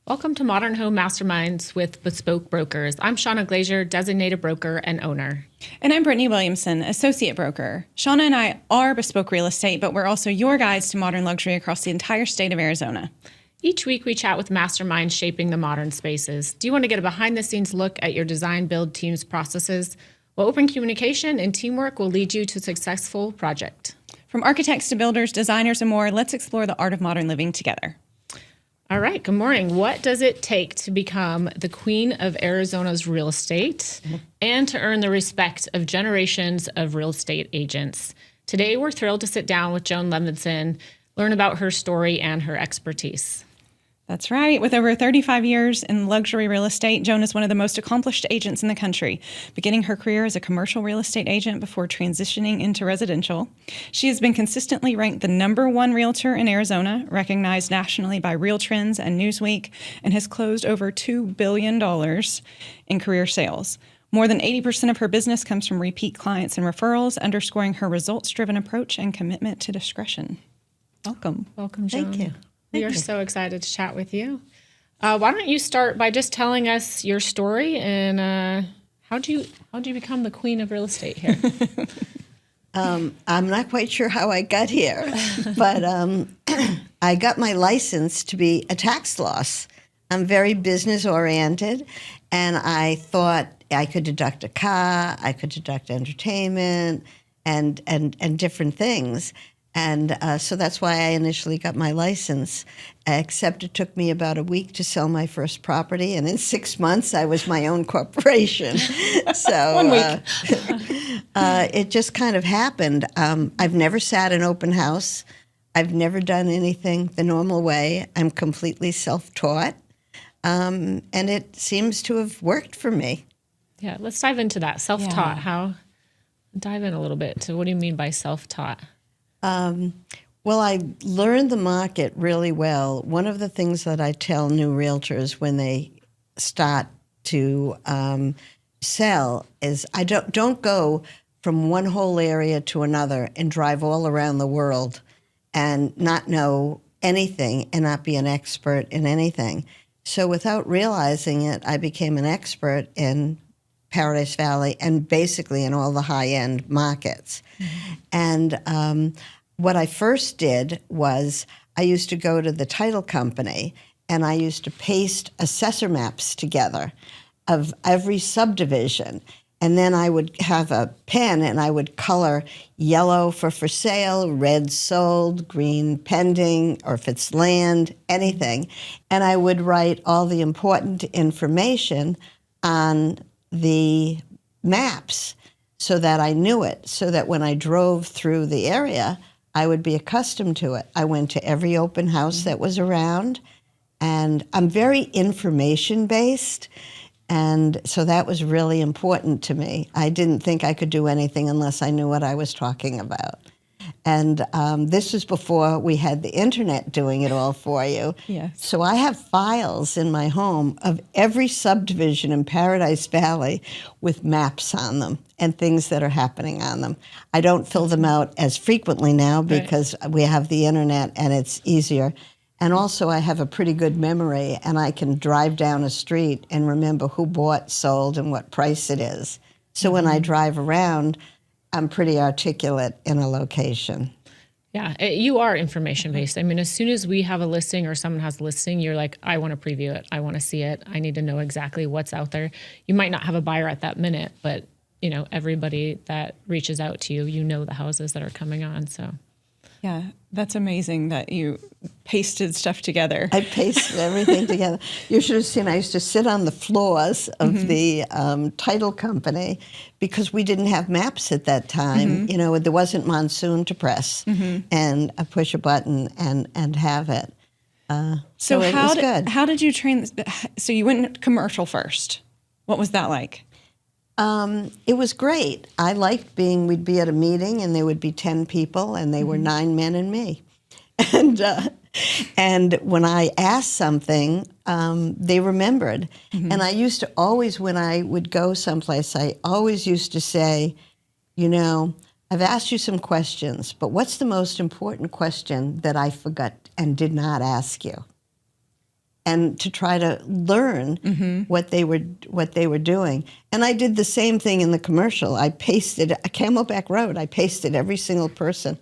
Welcome to Modern Home Masterminds with Bespoke Brokers. I'm Shawna, Glazier, designated broker and owner. And I'm Brittainy Williamson, associate broker. Shawna and I are Bespoke Real Estate, but we're also your guides to modern luxury across the entire state of Arizona. Each week we chat with masterminds shaping the modern spaces. Do you want to get a behind-the-scenes look at your design build team's processes? Well, open communication and teamwork will lead you to a successful project. From architects to builders, designers, and more, let's explore the art of modern living together. All right, good morning. What does it take to become the queen of Arizona's real estate and to earn the respect of generations of real estate agents? Today, we're thrilled to sit down with Joan Levinson, learn about her story and her expertise. That's right. With over 35 years in luxury real estate, Joan is one of the most accomplished agents in the country, beginning her career as a commercial real estate agent before transitioning into residential. She has been consistently ranked the #1 realtor in Arizona, recognized nationally by Real Trends and Newsweek, and has closed over $2 billion in career sales. More than 80% of her business comes from repeat clients and referrals, underscoring her results-driven approach and commitment to discretion. Welcome. Welcome, Joan. Thank you. We are so excited to chat with you. Why don't you start by just telling us your story and how'd you become the queen of real estate here? I'm not quite sure how I got here, but I got my license to be a tax loss. I'm very business oriented, and I thought I could deduct a car, I could deduct entertainment, and different things. And so that's why I initially got my license, except it took me about a week to sell my first property. And in 6 months, I was my own corporation. So 1 week. It just kind of happened. I've never sat in open house. I've never done anything the normal way. I'm completely self-taught. And it seems to have worked for me. Yeah, let's dive into that. Self-taught. Dive in a little bit to what do you mean by self-taught? Well, I learned the market really well. One of the things that I tell new realtors when they start to sell is I don't go from one whole area to another and drive all around the world and not know anything and not be an expert in anything. So without realizing it, I became an expert in Paradise Valley and basically in all the high-end markets. Mm-hmm. And what I first did was I used to go to the title company and I used to paste assessor maps together of every subdivision. And then I would have a pen and I would color yellow for sale, red sold, green pending, or if it's land, anything. And I would write all the important information on the maps so that I knew it, so that when I drove through the area, I would be accustomed to it. I went to every open house that was around, and I'm very information-based, and so that was really important to me. I didn't think I could do anything unless I knew what I was talking about. And this was before we had the internet doing it all for you. Yes. So I have files in my home of every subdivision in Paradise Valley with maps on them and things that are happening on them. I don't fill them out as frequently now because we have the internet and it's easier. And also I have a pretty good memory and I can drive down a street and remember who bought, sold, and what price it is. So when I drive around, I'm pretty articulate in a location. Yeah, you are information-based. I mean, as soon as we have a listing or someone has a listing, you're like, I want to preview it. I want to see it. I need to know exactly what's out there. You might not have a buyer at that minute, but you know, everybody that reaches out to you, you know the houses that are coming on, so. Yeah, that's amazing that you pasted stuff together. I pasted everything together. You should have seen I used to sit on the floors of the title company because we didn't have maps at that time. You know, there wasn't Monsoon to press and push a button and have it. So it was good. How did you train? So you went commercial first. What was that like? It was great. I liked we'd be at a meeting and there would be 10 people and they were 9 men and me. And when I asked something, they remembered. And I used to always, when I would go someplace, I always used to say, you know, I've asked you some questions, but what's the most important question that I forgot and did not ask you? and to try to learn what they were doing. And I did the same thing in the commercial. I pasted a Camelback Road. I pasted every single person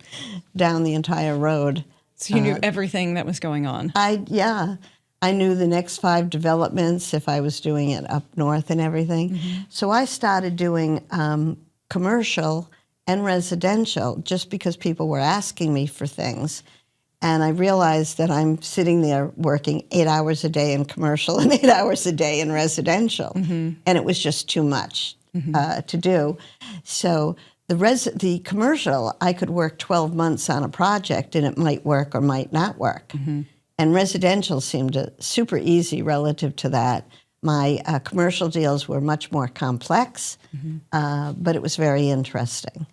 down the entire road. So you knew everything that was going on. I knew the next 5 developments if I was doing it up north and everything. So I started doing commercial and residential just because people were asking me for things. And I realized that I'm sitting there working 8 hours a day in commercial and 8 hours a day in residential. And it was just too much to do. So the commercial, I could work 12 months on a project and it might work or might not work. And residential seemed super easy relative to that. My commercial deals were much more complex, but it was very interesting.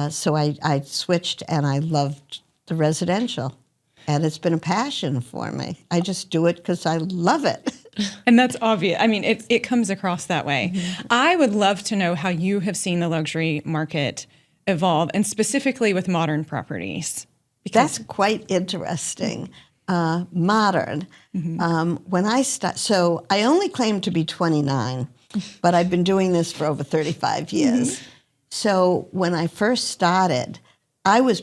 So I switched and I loved the residential. And it's been a passion for me. I just do it because I love it. And that's obvious. I mean, it comes across that way. I would love to know how you have seen the luxury market evolve, and specifically with modern properties. That's quite interesting. Modern. When I so I only claim to be 29, but I've been doing this for over 35 years. So when I first started, I was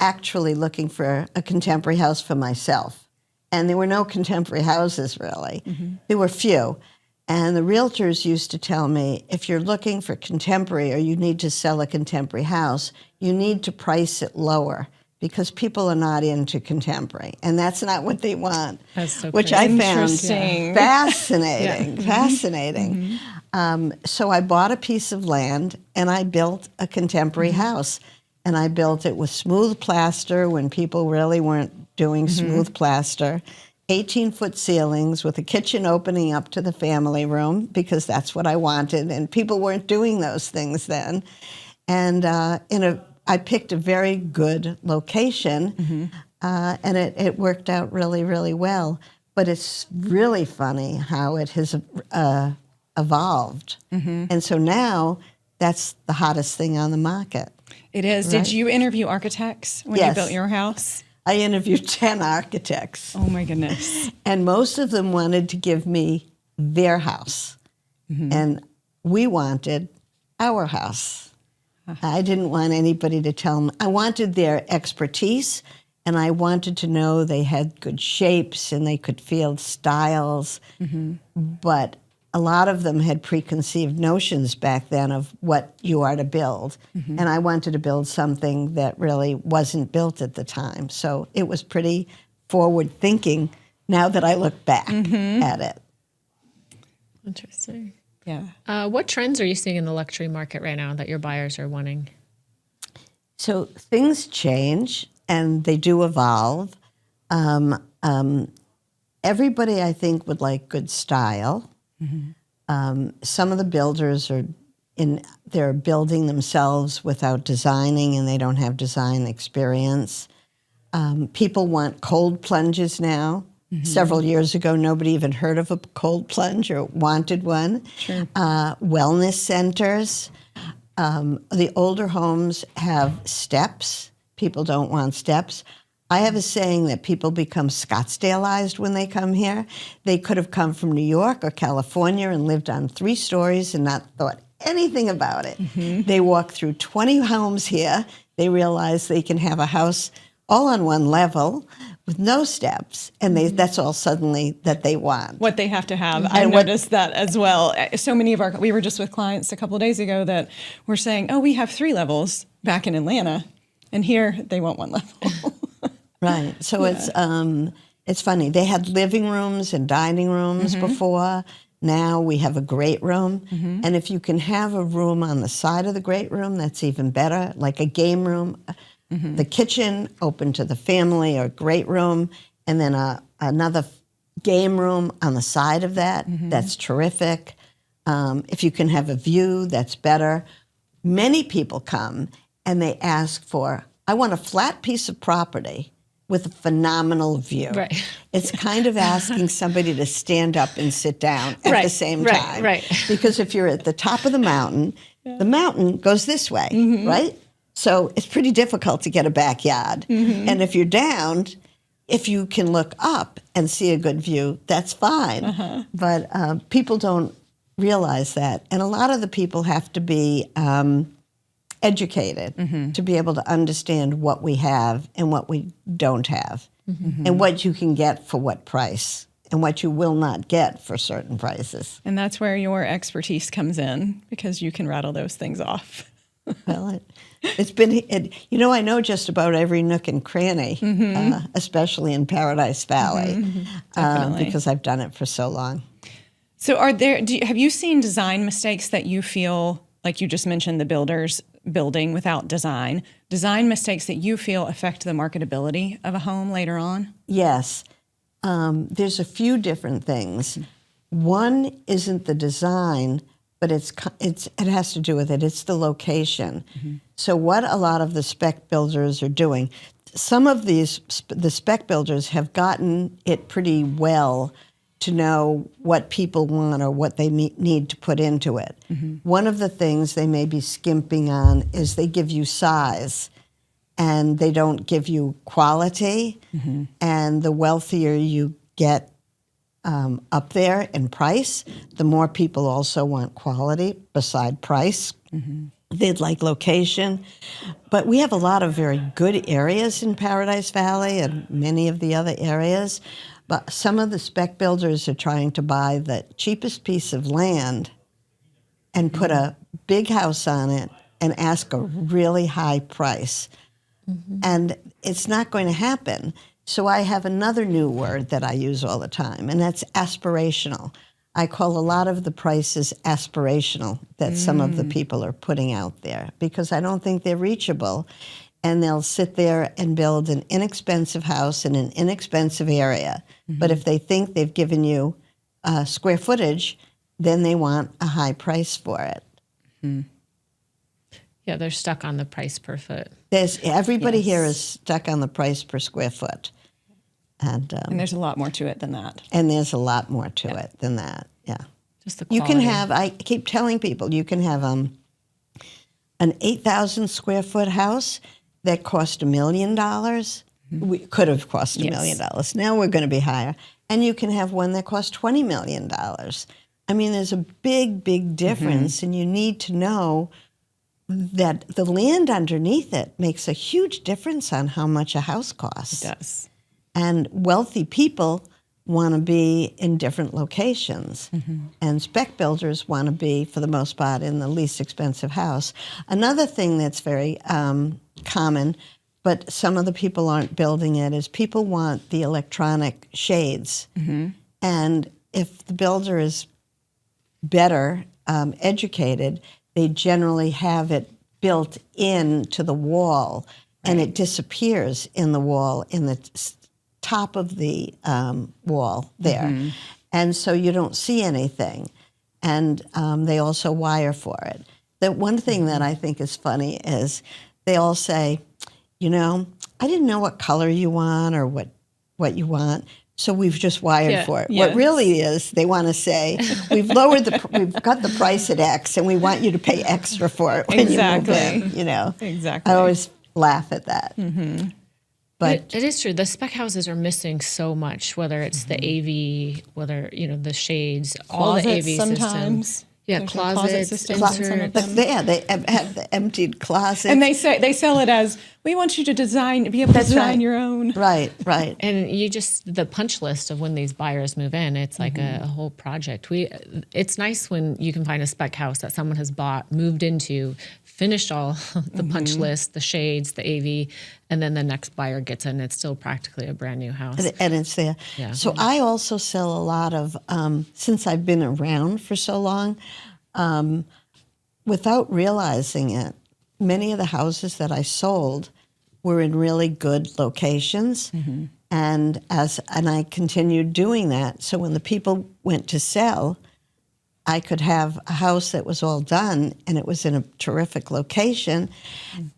actually looking for a contemporary house for myself. And there were no contemporary houses, really. There were few. And the realtors used to tell me, if you're looking for contemporary or you need to sell a contemporary house, you need to price it lower because people are not into contemporary. And that's not what they want, which I found fascinating, fascinating. So I bought a piece of land and I built a contemporary house. And I built it with smooth plaster when people really weren't doing smooth plaster, 18-foot ceilings with a kitchen opening up to the family room because that's what I wanted. And people weren't doing those things then. And I picked a very good location, and it worked out really, really well. But it's really funny how it has evolved. And so now that's the hottest thing on the market. It is. Right? Did you interview architects when you built your house? I interviewed 10 architects. Oh, my goodness. And most of them wanted to give me their house. And we wanted our house. I didn't want anybody to tell me. I wanted their expertise, and I wanted to know they had good shapes and they could feel styles. But a lot of them had preconceived notions back then of what you are to build. And I wanted to build something that really wasn't built at the time. So it was pretty forward thinking now that I look back at it. Interesting. Yeah. What trends are you seeing in the luxury market right now that your buyers are wanting? So things change and they do evolve. Everybody, I think, would like good style. Some of the builders they're building themselves without designing, and they don't have design experience. People want cold plunges now. Several years ago, nobody even heard of a cold plunge or wanted one. Wellness centers. The older homes have steps. People don't want steps. I have a saying that people become Scottsdaleized when they come here. They could have come from New York or California and lived on 3 stories and not thought anything about it. They walk through 20 homes here. They realize they can have a house all on one level with no steps, and that's all suddenly that they want. What they have to have. I noticed that as well. So many of we were just with clients a couple of days ago that were saying, oh, we have 3 levels back in Atlanta, and here they want 1 level. Right. So it's funny. They had living rooms and dining rooms before. Now we have a great room. And if you can have a room on the side of the great room, that's even better, like a game room. The kitchen open to the family or great room, and then another game room on the side of that. That's terrific. If you can have a view, that's better. Many people come and they ask for, I want a flat piece of property with a phenomenal view. Right. It's kind of asking somebody to stand up and sit down at the same time. Right. Because if you're at the top of the mountain goes this way, right? So it's pretty difficult to get a backyard. And if you're down, if you can look up and see a good view, that's fine. But people don't realize that. And a lot of the people have to be educated to be able to understand what we have and what we don't have, and what you can get for what price, and what you will not get for certain prices. And that's where your expertise comes in, because you can rattle those things off. Well, it's been, I know just about every nook and cranny, especially in Paradise Valley, because I've done it for so long. So have you seen design mistakes that you feel, like you just mentioned the builders building without design mistakes that you feel affect the marketability of a home later on? Yes. There's a few different things. One isn't the design, but it has to do with it. It's the location. So what a lot of the spec builders are doing, some of the spec builders have gotten it pretty well to know what people want or what they need to put into it. One of the things they may be skimping on is they give you size, and they don't give you quality. And the wealthier you get up there in price, the more people also want quality beside price. They'd like location. But we have a lot of very good areas in Paradise Valley and many of the other areas. But some of the spec builders are trying to buy the cheapest piece of land and put a big house on it and ask a really high price. And it's not going to happen. So I have another new word that I use all the time, and that's aspirational. I call a lot of the prices aspirational that some of the people are putting out there, because I don't think they're reachable. And they'll sit there and build an inexpensive house in an inexpensive area. But if they think they've given you square footage, then they want a high price for it. Yeah, they're stuck on the price per foot. Everybody here is stuck on the price per square foot. And there's a lot more to it than that. And there's a lot more to it than that, yeah. Just the You quality. can have, I keep telling people, you can have an 8,000 square foot house that cost $1 million. We could have cost $1 million. Now we're going to be higher. And you can have one that costs $20 million. I mean, there's a big, big difference, and you need to know that the land underneath it makes a huge difference on how much a house costs. It does. And wealthy people want to be in different locations. And spec builders want to be, for the most part, in the least expensive house. Another thing that's very common, but some of the people aren't building it, is people want the electronic shades. And if the builder is better educated, they generally have it built into the wall, and it disappears in the wall, in the top of the wall there. And so you don't see anything. And they also wire for it. The one thing that I think is funny is they all say, I didn't know what color you want or what you want, so we've just wired for it. Yes. What really is, they want to say, we've got the price at X, and we want you to pay extra for it when you move in. Exactly. I always laugh at that. But it is true. The spec houses are missing so much, whether it's the AV, whether, the shades, all the AV sometimes. systems. Yeah, There's no closet closets, systems in some of inserts. them. they have the emptied closet. And they sell it as, we want you to be able to design your own. Right. And the punch list of when these buyers move in, it's like a whole project. It's nice when you can find a spec house that someone has bought, moved into, finished all the punch list, the shades, the AV, and then the next buyer gets in. It's still practically a brand new house. And it's there. Yeah. So I also sell a lot of, since I've been around for so long, without realizing it, many of the houses that I sold were in really good locations. And I continued doing that. So when the people went to sell, I could have a house that was all done and it was in a terrific location.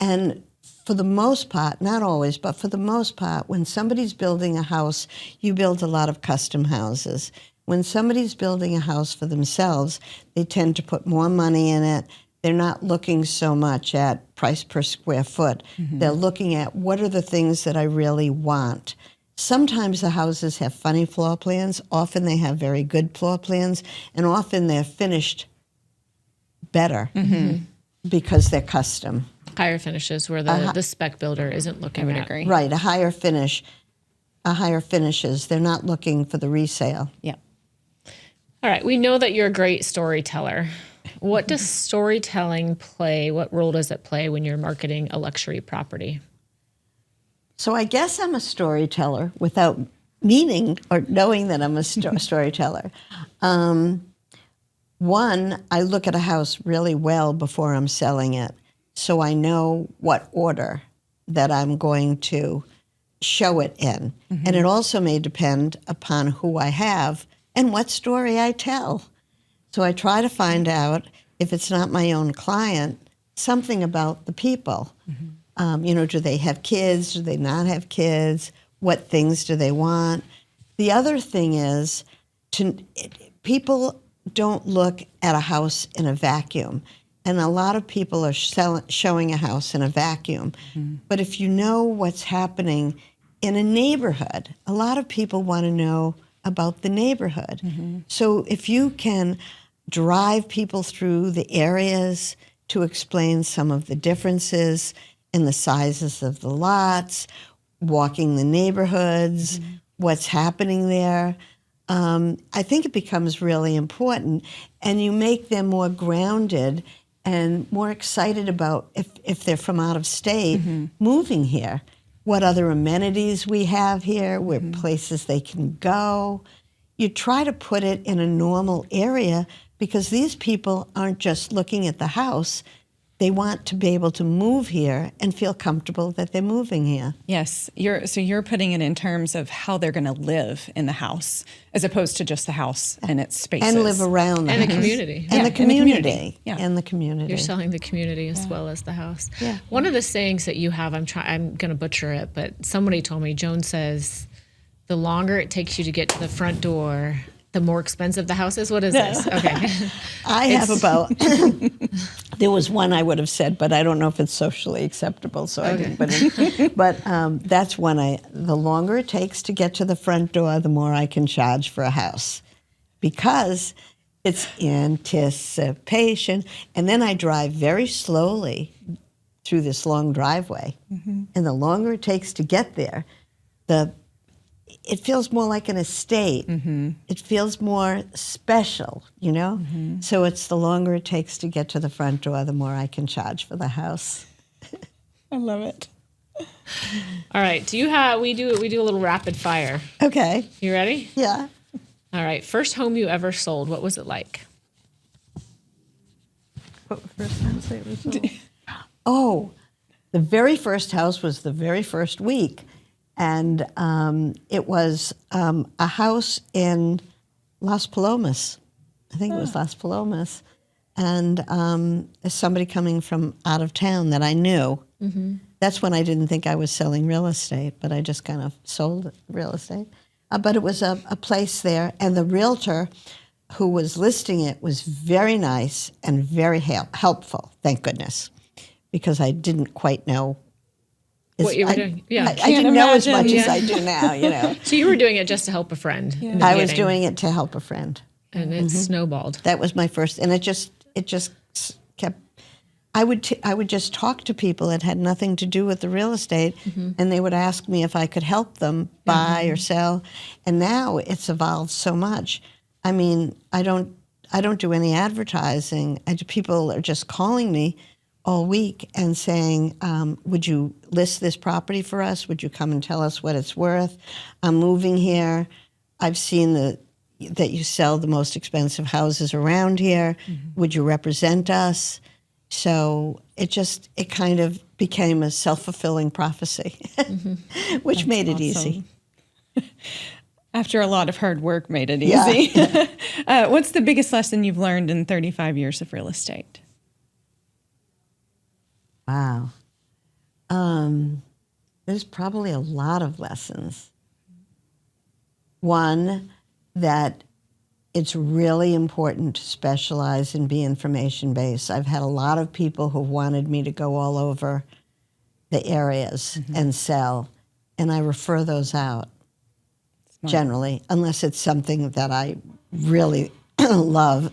And for the most part, not always, but for the most part, when somebody's building a house, you build a lot of custom houses. When somebody's building a house for themselves, they tend to put more money in it. They're not looking so much at price per square foot. They're looking at what are the things that I really want. sometimes the houses have funny floor plans. Often they have very good floor plans, and often they're finished better because they're custom. Higher finishes where the spec builder isn't looking I would at. agree. Right, a higher finishes. They're not looking for the resale. Yeah. All right. We know that you're a great storyteller. What does storytelling play? What role does it play when you're marketing a luxury property? So I guess I'm a storyteller without meaning or knowing that I'm a storyteller. One, I look at a house really well before I'm selling it, so I know what order that I'm going to show it in. And it also may depend upon who I have and what story I tell. So I try to find out, if it's not my own client, something about the people. Do they have kids? Do they not have kids? What things do they want? The other thing is, people don't look at a house in a vacuum. And a lot of people are showing a house in a vacuum. But if you know what's happening in a neighborhood, a lot of people want to know about the neighborhood. So if you can drive people through the areas to explain some of the differences in the sizes of the lots, walking the neighborhoods, what's happening there, I think it becomes really important. And you make them more grounded and more excited about, if they're from out of state, moving here. What other amenities we have here, where places they can go. You try to put it in a normal area, because these people aren't just looking at the house. They want to be able to move here and feel comfortable that they're moving here. Yes, you're putting it in terms of how they're going to live in the house, as opposed to just the house and its spaces. And live around the And house. the community. And the community. Yeah. And the community. You're selling the community as well as the house. Yeah. One of the sayings that you have, I'm going to butcher it, but somebody told me, Joan says, the longer it takes you to get to the front door, the more expensive the house is. What is this? Okay. I have about, there was one I would have said, but I don't know if it's socially acceptable, so I didn't put it. But that's one the longer it takes to get to the front door, the more I can charge for a house, because it's anticipation. And then I drive very slowly through this long driveway. And the longer it takes to get there, it feels more like an estate. It feels more special, So it's the longer it takes to get to the front door, the more I can charge for the house. I love it. All right. We do a little rapid fire. Okay. You ready? Yeah. All right. First home you ever sold, what was it like? What first house I ever sold? Oh, the very first house was the very first week. And it was a house in Las Palomas. I think it was Las Palomas. And somebody coming from out of town that I knew. That's when I didn't think I was selling real estate, but I just kind of sold real estate. But it was a place there, and the realtor who was listing it was very nice and very helpful, thank goodness, because I didn't quite know what you were doing. Yeah. I didn't know as much as I do now, So you were doing it just to help a friend. in the I was beginning, doing it to help a friend. and it snowballed. That was my first, and it just kept. I would just talk to people that had nothing to do with the real estate, and they would ask me if I could help them buy or sell. And now it's evolved so much. I mean, I don't do any advertising. People are just calling me all week and saying, would you list this property for us? Would you come and tell us what it's worth? I'm moving here. I've seen that you sell the most expensive houses around here. Would you represent us? So it kind of became a self-fulfilling prophecy, which made it easy. After a lot of hard work, made it easy. What's the biggest lesson you've learned in 35 years of real estate? Wow. There's probably a lot of lessons. One, that it's really important to specialize and be information-based. I've had a lot of people who wanted me to go all over the areas and sell, and I refer those out. generally, unless it's something that I really love.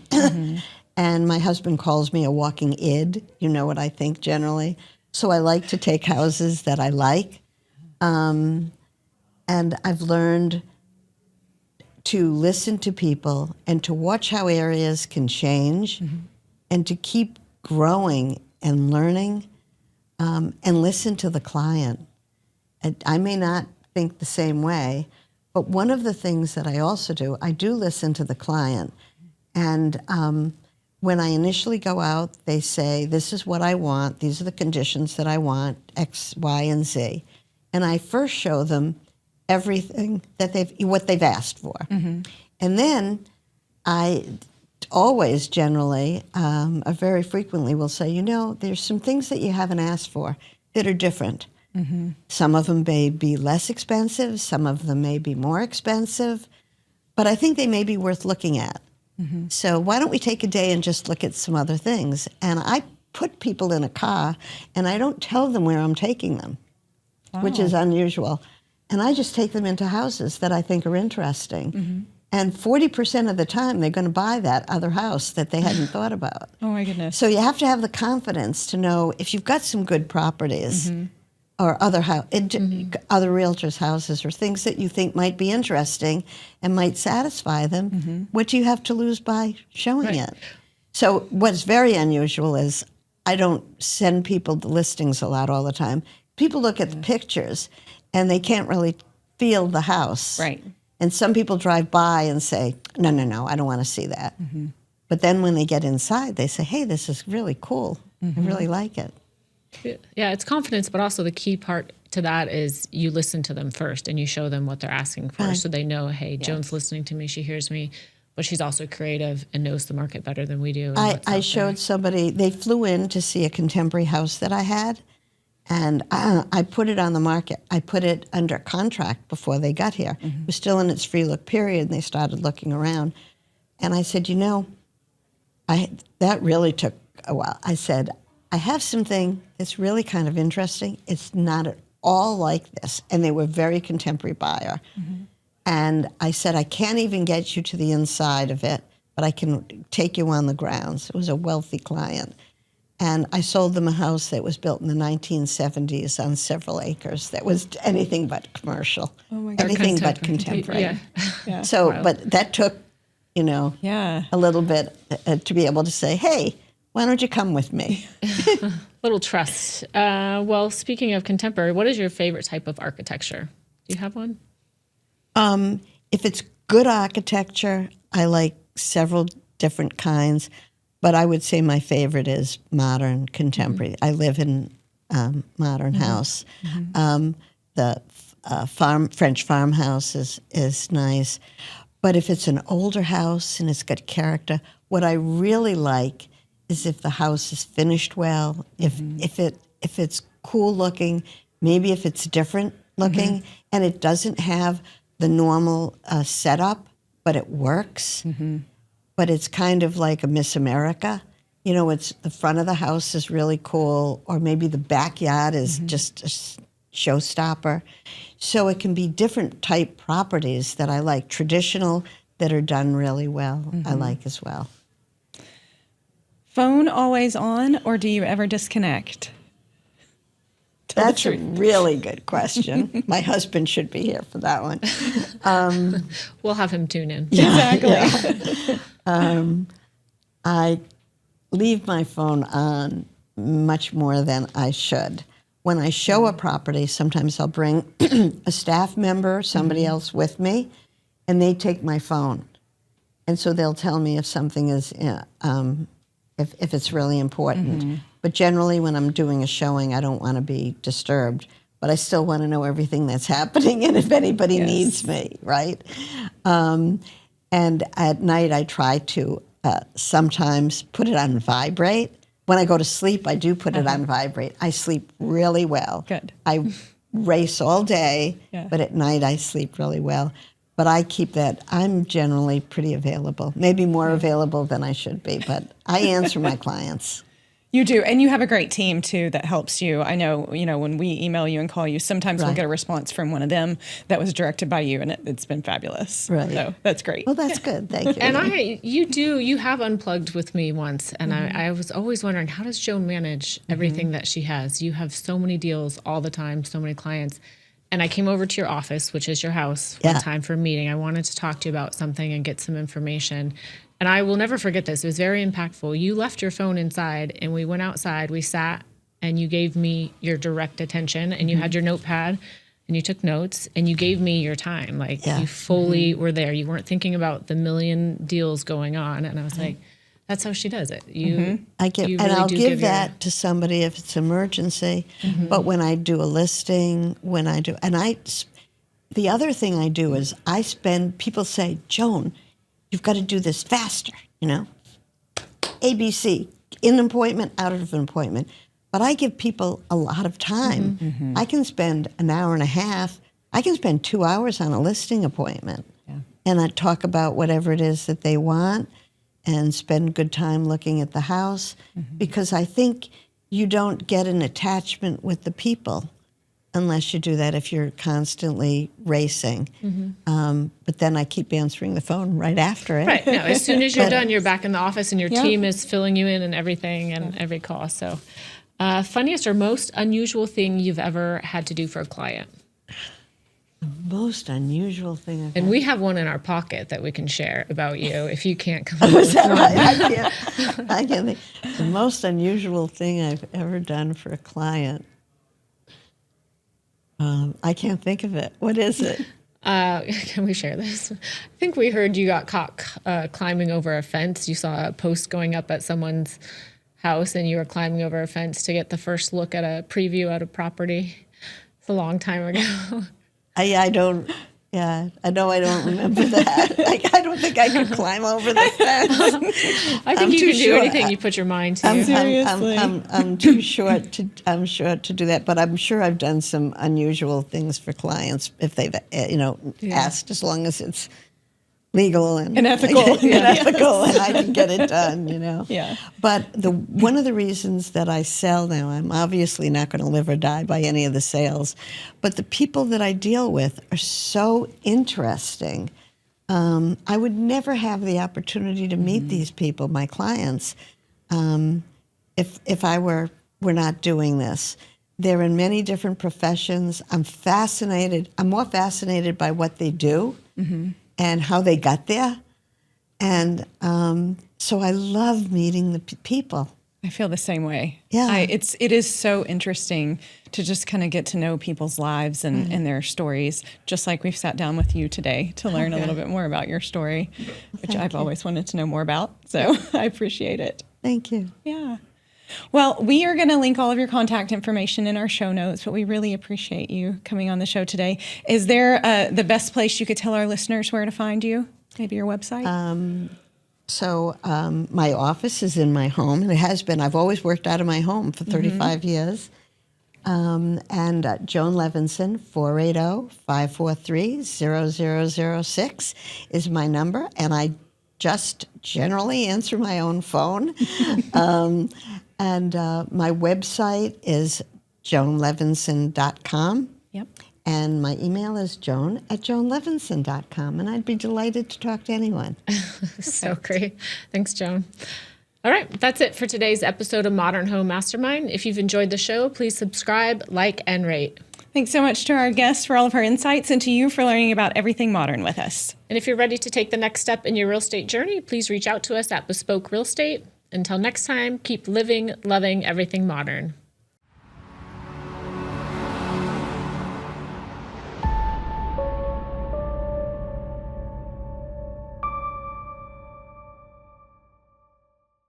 And my husband calls me a walking id. You know what I think generally. So I like to take houses that I like. And I've learned to listen to people and to watch how areas can change and to keep growing and learning and listen to the client. And I may not think the same way, but one of the things that I also do, I do listen to the client. And when I initially go out, they say, this is what I want. These are the conditions that I want, X, Y, and Z. And I first show them everything that what they've asked for. And then I always generally, very frequently will say, there's some things that you haven't asked for that are different. Some of them may be less expensive, some of them may be more expensive, but I think they may be worth looking at. So why don't we take a day and just look at some other things? And I put people in a car, and I don't tell them where I'm taking them, which is unusual. And I just take them into houses that I think are interesting. And 40% of the time, they're going to buy that other house that they hadn't thought about. Oh, my goodness. So you have to have the confidence to know if you've got some good properties or other other realtors' houses or things that you think might be interesting and might satisfy them, what do you have to lose by showing it? So what's very unusual is I don't send people the listings a lot all the time. People look at the pictures and they can't really feel the house. Right. And some people drive by and say, no, I don't want to see that. But then when they get inside, they say, hey, this is really cool. I really like it. Yeah, it's confidence, but also the key part to that is you listen to them first and you show them what they're asking for so they know, hey, Joan's listening to me, she hears me, but she's also creative and knows the market better than we do. I showed somebody, they flew in to see a contemporary house that I had, and I put it on the market. I put it under contract before they got here. It was still in its free look period, and they started looking around. And I said, that really took a while. I said, I have something that's really kind of interesting. It's not at all like this. And they were very contemporary buyer. And I said, I can't even get you to the inside of it, but I can take you on the grounds. It was a wealthy client. And I sold them a house that was built in the 1970s on several acres that was anything but commercial. Oh my God. Anything but contemporary. Yeah. So, Wild. but that took, a little bit to be able to say, hey, why don't you come with me? Little trust. Well, speaking of contemporary, what is your favorite type of architecture? Do you have one? If it's good architecture, I like several different kinds, but I would say my favorite is modern contemporary. I live in modern house. The French farmhouse is nice, but if it's an older house and it's got character, what I really like is if the house is finished well, if it's cool looking, maybe if it's different looking, and it doesn't have the normal setup, but it works. But it's kind of like a Miss America. It's the front of the house is really cool, or maybe the backyard is just a showstopper. So it can be different type properties that I like. Traditional that are done really well, I like as well. Phone always on, or do you ever disconnect? That's a really good question. My husband should be here for that one. We'll have him tune in. Exactly. I leave my phone on much more than I should. When I show a property, sometimes I'll bring a staff member, somebody else with me, and they take my phone. And so they'll tell me if something is, if it's really important. But generally, when I'm doing a showing, I don't want to be disturbed. But I still want to know everything that's happening and if anybody needs me, right? And at night, I try to sometimes put it on vibrate. When I go to sleep, I do put it on vibrate. I sleep really well. Good. I race all day, but at night I sleep really well. But I keep that. I'm generally pretty available, maybe more available than I should be, but I answer my clients. You do. And you have a great team, too, that helps you. I know, when we email you and call you, sometimes we'll Right. get a response from one of them that was directed by you, and it's been fabulous. Right. So that's great. Well, that's good. Thank you. And you have unplugged with me once, and I was always wondering, how does Joan manage everything that she has? You have so many deals all the time, so many clients. And I came over to your office, which is your house, one time for a meeting. I wanted to talk to you about something and get some information. And I will never forget this. It was very impactful. You left your phone inside, and we went outside. We sat, and you gave me your direct attention, and you had your notepad, and you took notes, and you gave me your time. Like, you fully were there. You weren't thinking about the million deals going on. And I was like, that's how she does it. I'll give that to somebody if it's emergency. But when I do a listing, the other thing I do is people say, Joan, you've got to do this faster, ABC, in an appointment, out of an appointment. But I give people a lot of time. I can spend an hour and a half. I can spend 2 hours on a listing appointment. Yeah. And I talk about whatever it is that they want and spend good time looking at the house. Because I think you don't get an attachment with the people unless you do that if you're constantly racing. But then I keep answering the phone right after it. Right. No, as soon as you're done, you're back in the office, and your team is filling you in and everything and every call. So funniest or most unusual thing you've ever had to do for a client? The most unusual thing And we have one in our pocket that we can share about you if you can't come up with that one. right? I can't think. The most unusual thing I've ever done for a client. I can't think of it. What is it? Can we share this? I think we heard you got caught climbing over a fence. You saw a post going up at someone's house, and you were climbing over a fence to get the first look at a preview at a property. It's a long time ago. I don't remember that. I don't think I could climb over the fence. I think you can do anything you put your mind to. I'm too short to do that, but I'm sure I've done some unusual things for clients if they've asked, as long as it's legal and ethical, and I can get it done. Yeah. But one of the reasons that I sell now, I'm obviously not going to live or die by any of the sales, but the people that I deal with are so interesting. I would never have the opportunity to meet these people, my clients, if I were not doing this. They're in many different professions. I'm fascinated. I'm more fascinated by what they do. And how they got there. And so I love meeting the people. I feel the same way. Yeah. It is so interesting to just kind of get to know people's lives and their stories, just like we've sat down with you today to learn a little bit more about your story, which I've always wanted to know more about. So I appreciate it. Thank you. Yeah. Well, we are going to link all of your contact information in our show notes, but we really appreciate you coming on the show today. Is there the best place you could tell our listeners where to find you? Maybe your website? My office is in my home, and it has been. I've always worked out of my home for 35 years. And Joan Levinson, 480-543-0006 is my number, and I just generally answer my own phone. And my website is joanlevinson.com. Yep. And my email is joan@joanlevinson.com. And I'd be delighted to talk to anyone. So great. Thanks, Joan. All right, that's it for today's episode of Modern Home Mastermind. If you've enjoyed the show, please subscribe, like, and rate. Thanks so much to our guests for all of her insights and to you for learning about everything modern with us. And if you're ready to take the next step in your real estate journey, please reach out to us at Bespoke Real Estate. Until next time, keep living, loving everything modern.